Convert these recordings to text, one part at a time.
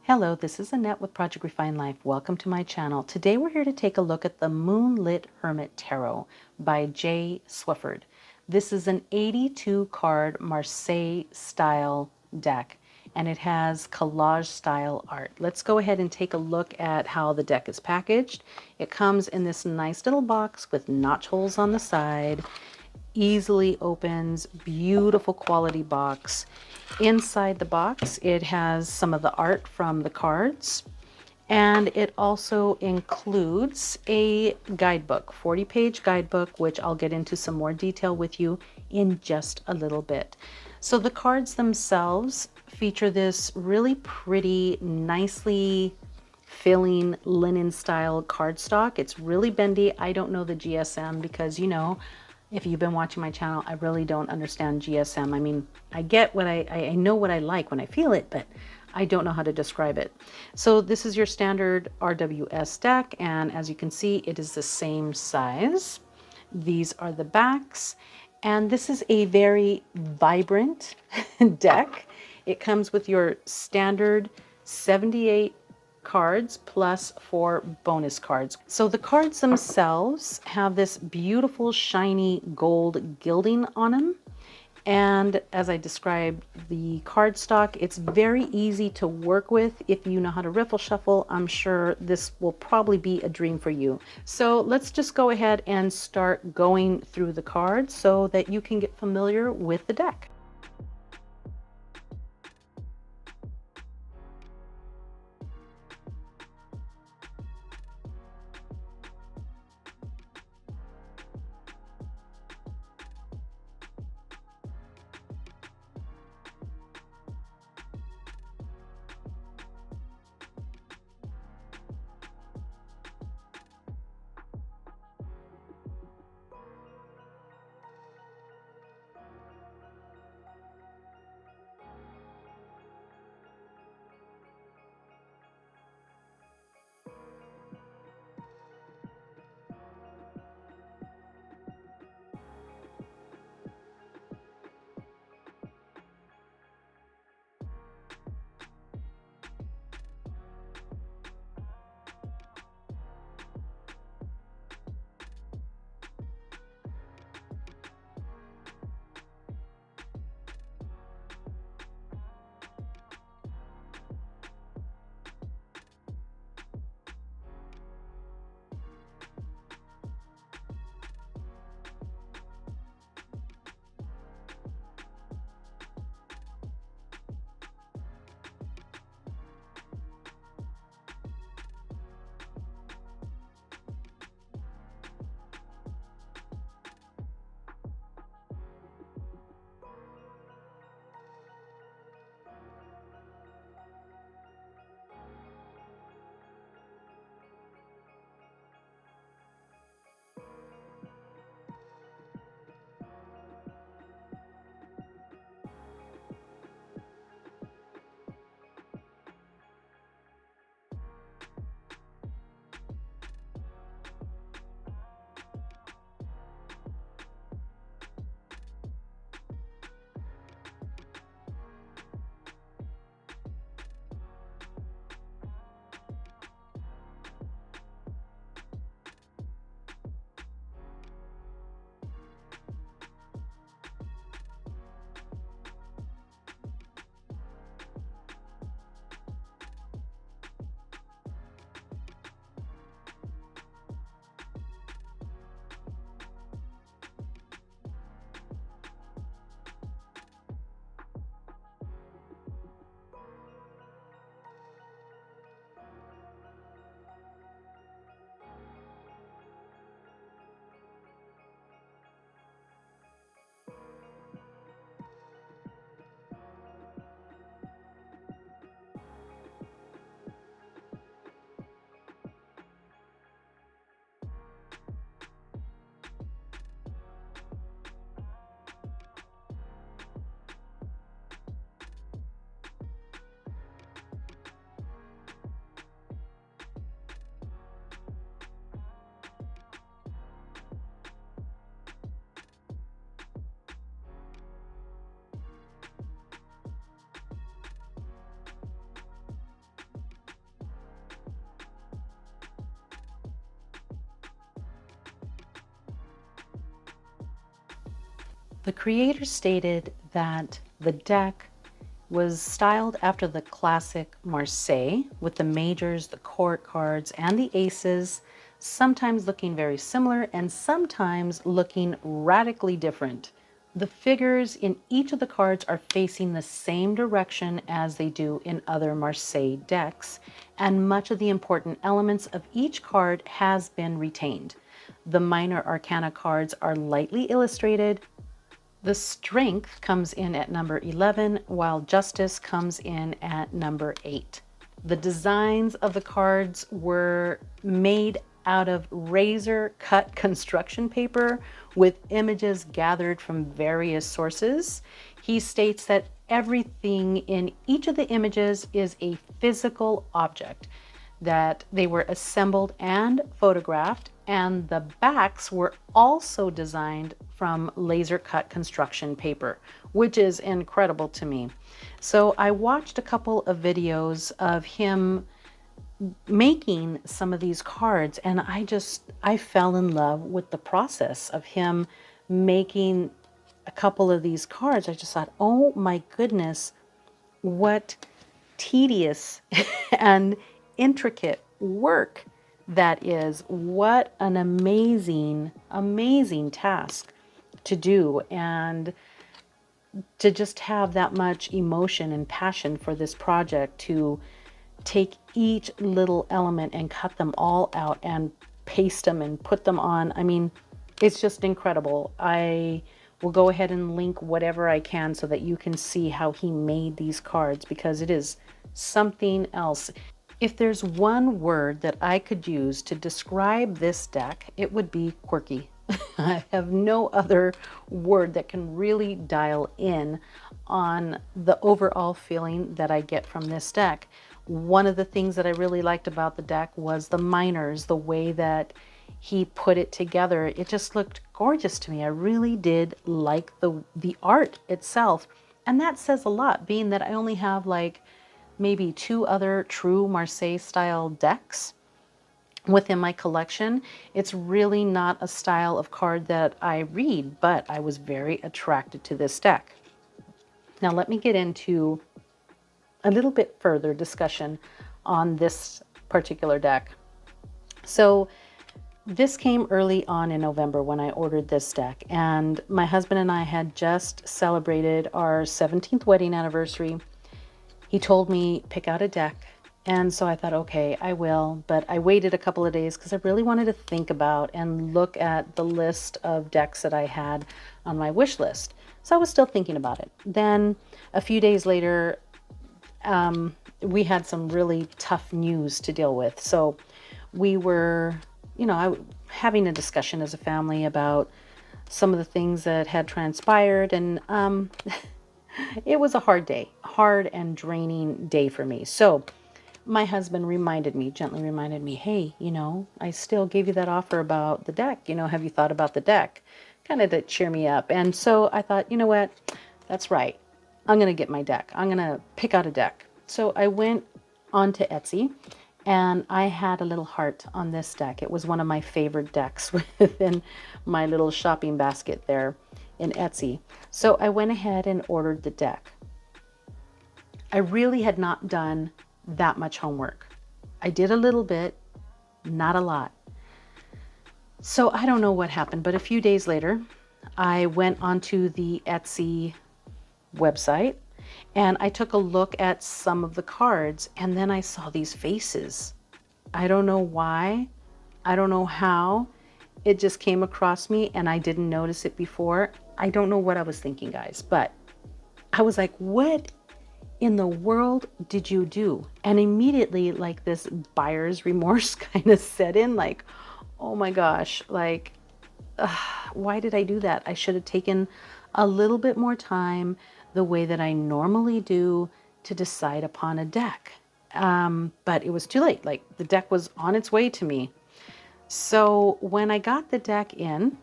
Hello, this is Annette with Project Refine Life. Welcome to my channel. Today we're here to take a look at the Moonlit Hermit Tarot by Jay Swifford. This is an 82 card Marseille style deck and it has collage style art. Let's go ahead and take a look at how the deck is packaged. It comes in this nice little box with notch holes on the side. Easily opens, beautiful quality box. Inside the box, it has some of the art from the cards, and it also includes a guidebook, 40-page guidebook, which I'll get into some more detail with you in just a little bit. So the cards themselves feature this really pretty, nicely filling linen style cardstock. It's really bendy. I don't know the GSM because, you know, if you've been watching my channel, I really don't understand GSM. I mean, I get what I know what I like when I feel it, but I don't know how to describe it. So this is your standard RWS deck, and as you can see, it is the same size. These are the backs, and this is a very vibrant deck. It comes with your standard 78 cards plus 4 bonus cards. So the cards themselves have this beautiful shiny gold gilding on them. And as I described the cardstock, it's very easy to work with. If you know how to riffle shuffle, I'm sure this will probably be a dream for you. So let's just go ahead and start going through the cards so that you can get familiar with the deck. The creator stated that the deck was styled after the classic Marseille, with the majors, the court cards, and the aces, sometimes looking very similar and sometimes looking radically different. The figures in each of the cards are facing the same direction as they do in other Marseille decks, and much of the important elements of each card has been retained. The minor arcana cards are lightly illustrated. The strength comes in at number 11, while justice comes in at number 8. The designs of the cards were made out of razor cut construction paper with images gathered from various sources. He states that everything in each of the images is a physical object, that they were assembled and photographed, and the backs were also designed from laser cut construction paper, which is incredible to me. So I watched a couple of videos of him making some of these cards, and I fell in love with the process of him making a couple of these cards. I just thought, oh my goodness, what tedious and intricate work that is. What an amazing, amazing task to do, and to just have that much emotion and passion for this project, to take each little element and cut them all out and paste them and put them on. I mean, it's just incredible. I will go ahead and link whatever I can so that you can see how he made these cards, because it is something else. If there's one word that I could use to describe this deck, it would be quirky. I have no other word that can really dial in on the overall feeling that I get from this deck. One of the things that I really liked about the deck was the minors, the way that he put it together. It just looked gorgeous to me. I really did like the art itself. And that says a lot, being that I only have like maybe 2 other true Marseille style decks within my collection. It's really not a style of card that I read, but I was very attracted to this deck. Now let me get into a little bit further discussion on this particular deck. So this came early on in November when I ordered this deck, and my husband and I had just celebrated our 17th wedding anniversary. He told me pick out a deck, and so I thought, okay, I will, but I waited a couple of days because I really wanted to think about and look at the list of decks that I had on my wish list. So I was still thinking about it. Then a few days later, we had some really tough news to deal with. So we were, having a discussion as a family about some of the things that had transpired, and it was a hard and draining day for me. So my husband gently reminded me, hey, I still gave you that offer about the deck. Have you thought about the deck? Kind of to cheer me up. And so I thought, you know what? That's right. I'm going to get my deck. I'm going to pick out a deck. So I went onto Etsy, and I had a little heart on this deck. It was one of my favorite decks within my little shopping basket there in Etsy. So I went ahead and ordered the deck. I really had not done that much homework. I did a little bit, not a lot. So I don't know what happened, but a few days later, I went onto the Etsy website and I took a look at some of the cards, and then I saw these faces. I don't know why. I don't know how. It just came across me and I didn't notice it before. I don't know what I was thinking, guys, but I was like, what in the world did you do? And immediately, like, this buyer's remorse kind of set in, like, oh my gosh, like, why did I do that? I should have taken a little bit more time, the way that I normally do, to decide upon a deck. But it was too late. Like, the deck was on its way to me. So when I got the deck in,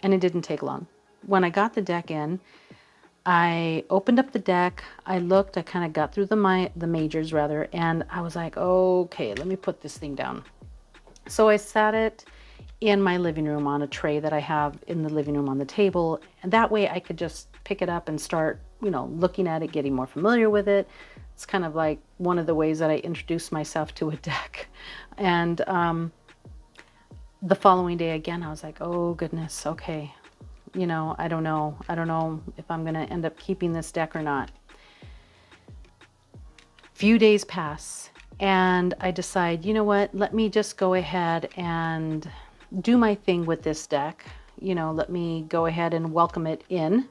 and it didn't take long, when I got the deck in, I opened up the deck, I looked, I kind of got through the majors rather, and I was like, okay, let me put this thing down. So I sat it in my living room on a tray that I have in the living room on the table. And that way I could just pick it up and start, looking at it, getting more familiar with it. It's kind of like one of the ways that I introduce myself to a deck. And the following day again, I was like, oh goodness, okay. I don't know if I'm going to end up keeping this deck or not. Few days pass and I decide, you know what, let me just go ahead and do my thing with this deck. Let me go ahead and welcome it in.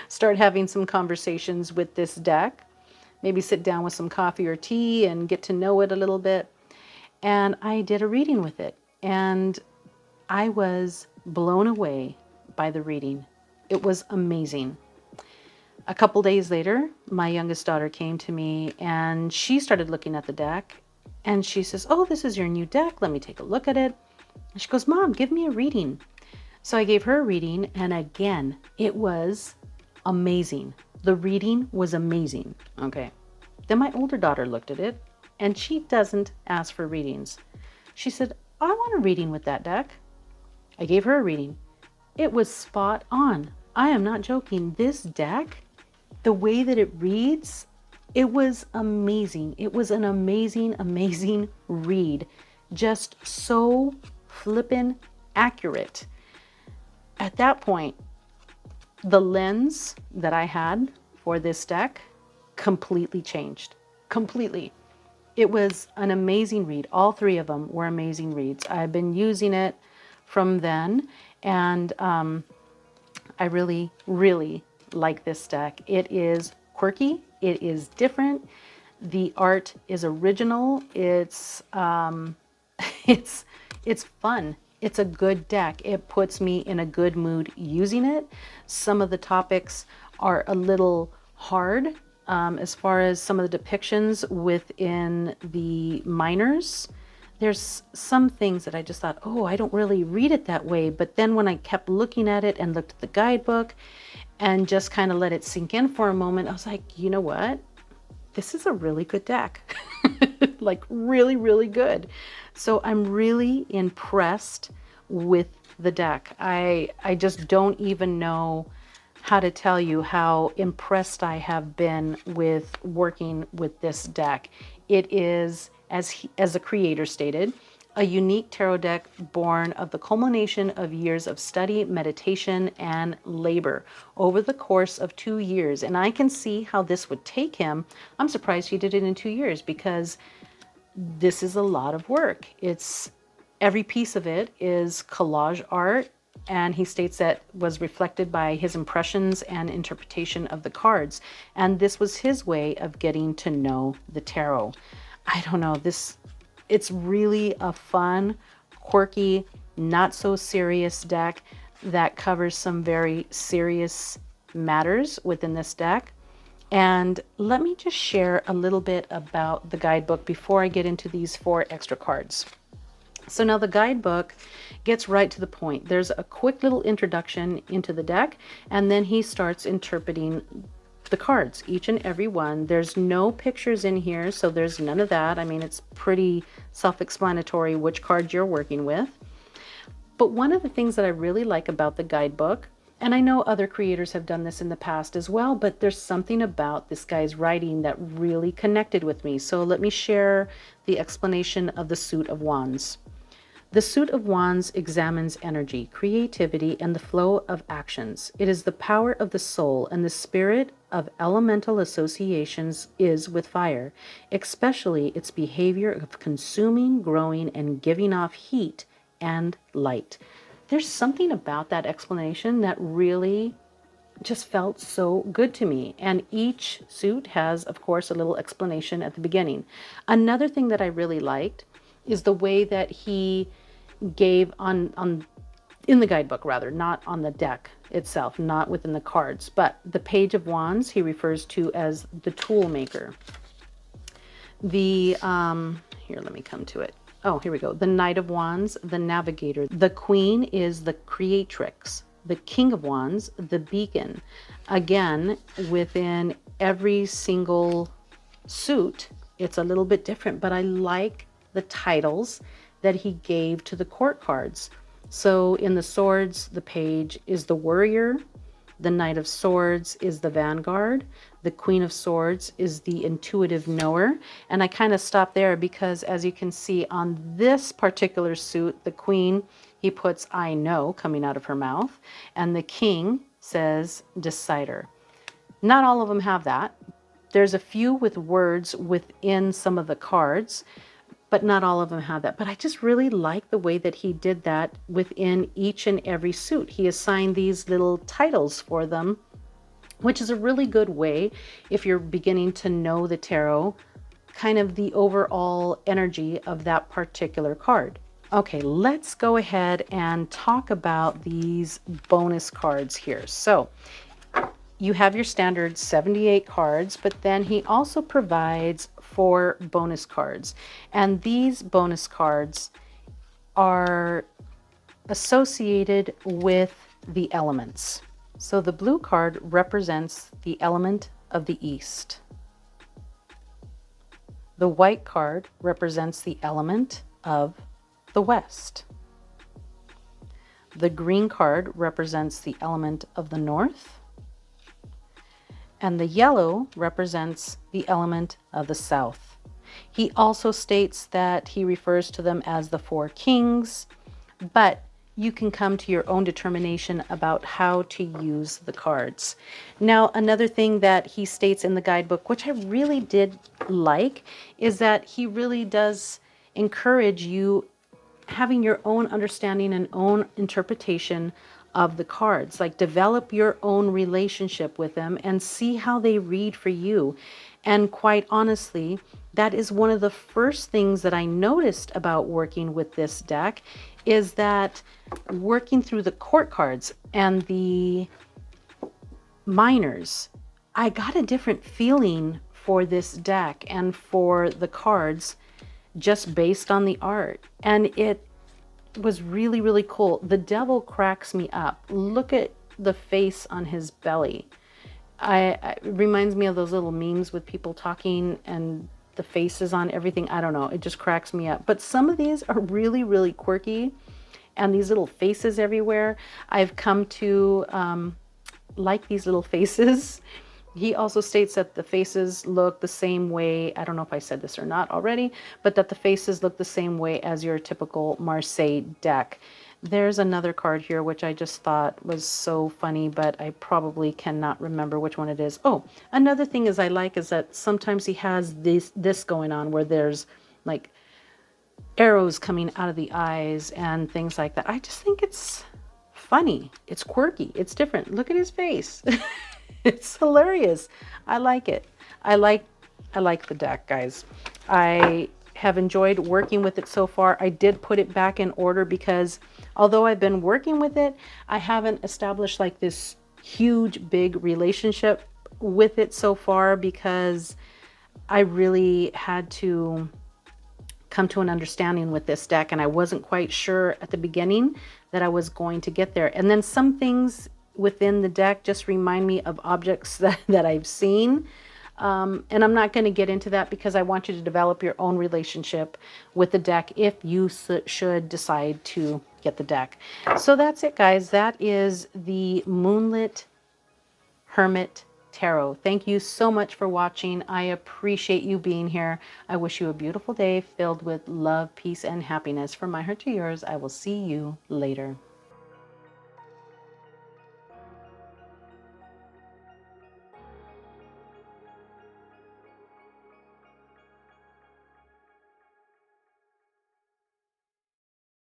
Start having some conversations with this deck. Maybe sit down with some coffee or tea and get to know it a little bit. And I did a reading with it. And I was blown away by the reading. It was amazing. A couple days later, my youngest daughter came to me and she started looking at the deck. And she says, oh, this is your new deck. Let me take a look at it. And she goes, Mom, give me a reading. So I gave her a reading, and again, it was amazing. The reading was amazing. Okay. Then my older daughter looked at it, and she doesn't ask for readings. She said, I want a reading with that deck. I gave her a reading. It was spot on. I am not joking. This deck, the way that it reads, it was amazing. It was an amazing, amazing read. Just so flippin' accurate. At that point, the lens that I had for this deck completely changed. Completely. It was an amazing read. All three of them were amazing reads. I've been using it from then, and I really, really like this deck. It is quirky. It is different. The art is original. It's it's fun. It's a good deck. It puts me in a good mood using it. Some of the topics are a little hard as far as some of the depictions within the minors. There's some things that I just thought, oh, I don't really read it that way. But then when I kept looking at it and looked at the guidebook and just kind of let it sink in for a moment, I was like, you know what? This is a really good deck. Like really, really good. So I'm really impressed with the deck. I just don't even know how to tell you how impressed I have been with working with this deck. It is, as the creator stated, a unique tarot deck born of the culmination of years of study, meditation, and labor over the course of 2 years. And I can see how this would take him. I'm surprised he did it in 2 years, because this is a lot of work. Every piece of it is collage art, and he states that was reflected by his impressions and interpretation of the cards. And this was his way of getting to know the tarot. I don't know, it's really a fun, quirky, not so serious deck that covers some very serious matters within this deck. And let me just share a little bit about the guidebook before I get into these 4 extra cards. So now the guidebook gets right to the point. There's a quick little introduction into the deck, and then he starts interpreting the cards, each and every one. There's no pictures in here, so there's none of that. I mean, it's pretty self-explanatory which card you're working with. But one of the things that I really like about the guidebook, and I know other creators have done this in the past as well, but there's something about this guy's writing that really connected with me. So let me share the explanation of the Suit of Wands. The Suit of Wands examines energy, creativity, and the flow of actions. It is the power of the soul, and the spirit of elemental associations is with fire, especially its behavior of consuming, growing, and giving off heat and light. There's something about that explanation that really just felt so good to me. And each suit has, of course, a little explanation at the beginning. Another thing that I really liked is the way that he gave in the guidebook, rather, not on the deck itself, not within the cards, but the Page of Wands he refers to as the tool maker. The here, let me come to it. Oh, here we go. The Knight of Wands, the navigator. The Queen is the creatrix. The King of Wands, the beacon. Again, within every single suit, it's a little bit different, but I like the titles that he gave to the court cards. So in the swords, the page is the warrior, the Knight of Swords is the vanguard, the Queen of Swords is the intuitive knower. And I kind of stopped there because, as you can see on this particular suit, the Queen, he puts I know coming out of her mouth, and the King says decider. Not all of them have that. There's a few with words within some of the cards, but not all of them have that. But I just really like the way that he did that within each and every suit. He assigned these little titles for them, which is a really good way if you're beginning to know the tarot, kind of the overall energy of that particular card. Okay, let's go ahead and talk about these bonus cards here. So you have your standard 78 cards, but then he also provides 4 bonus cards. And these bonus cards are associated with the elements. So the blue card represents the element of the east. The white card represents the element of the west. The green card represents the element of the north. And the yellow represents the element of the south. He also states that he refers to them as the 4 kings, but you can come to your own determination about how to use the cards. Now, another thing that he states in the guidebook, which I really did like, is that he really does encourage you having your own understanding and own interpretation of the cards. Like, develop your own relationship with them and see how they read for you. And quite honestly, that is one of the first things that I noticed about working with this deck, is that working through the court cards and the minors, I got a different feeling for this deck and for the cards just based on the art. And it was really, really cool. The devil cracks me up. Look at the face on his belly. It reminds me of those little memes with people talking and the faces on everything. I don't know. It just cracks me up. But some of these are really, really quirky. And these little faces everywhere, I've come to like these little faces. He also states that the faces look the same way. I don't know if I said this or not already, but that the faces look the same way as your typical Marseille deck. There's another card here, which I just thought was so funny, but I probably cannot remember which one it is. Oh, another thing is I like is that sometimes he has this going on where there's like arrows coming out of the eyes and things like that. I just think it's funny. It's quirky. It's different. Look at his face. It's hilarious. I like it. I like the deck, guys. I have enjoyed working with it so far. I did put it back in order because although I've been working with it, I haven't established like this huge, big relationship with it so far, because I really had to come to an understanding with this deck, and I wasn't quite sure at the beginning that I was going to get there. And then some things within the deck just remind me of objects that I've seen. And I'm not going to get into that because I want you to develop your own relationship with the deck if you should decide to get the deck. So that's it, guys. That is the Moonlit Hermit Tarot. Thank you so much for watching. I appreciate you being here. I wish you a beautiful day filled with love, peace, and happiness. From my heart to yours, I will see you later.